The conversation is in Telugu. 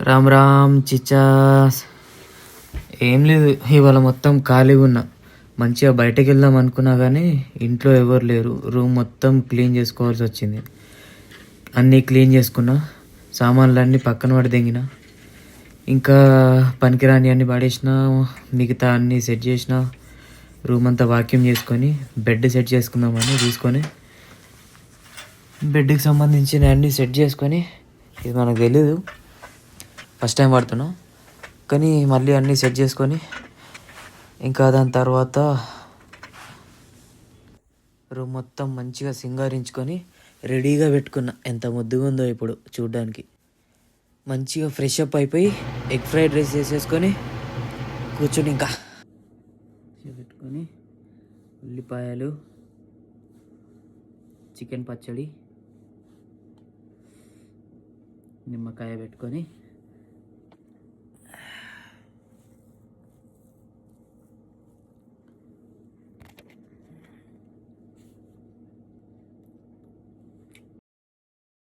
రామ్ రామ్ చిచాస్. ఏం లేదు, ఇవాళ మొత్తం ఖాళీగా ఉన్నా. మంచిగా బయటకు వెళ్దాం అనుకున్నా కానీ ఇంట్లో ఎవరు లేరు. రూమ్ మొత్తం క్లీన్ చేసుకోవాల్సి వచ్చింది. అన్నీ క్లీన్ చేసుకున్నా, సామాన్లు అన్నీ పక్కన పడి తెంగిన, ఇంకా పనికిరాని అన్నీ పడేసిన, మిగతా అన్నీ సెట్ చేసిన. రూమ్ అంతా వాక్యూమ్ చేసుకొని బెడ్ సెట్ చేసుకుందామని తీసుకొని బెడ్కి సంబంధించిన అన్నీ సెట్ చేసుకొని, ఇది మనకు తెలీదు, ఫస్ట్ టైం వాడుతున్నా కానీ మళ్ళీ అన్నీ సెట్ చేసుకొని ఇంకా దాని తర్వాత రూమ్ మొత్తం మంచిగా సింగారించుకొని రెడీగా పెట్టుకున్నా. ఎంత ముద్దుగా ఉందో ఇప్పుడు చూడ్డానికి. మంచిగా ఫ్రెష్ అప్ అయిపోయి ఎగ్ ఫ్రైడ్ రైస్ చేసేసుకొని కూర్చొని ఇంకా పెట్టుకొని ఉల్లిపాయలు, చికెన్ పచ్చడి, నిమ్మకాయ పెట్టుకొని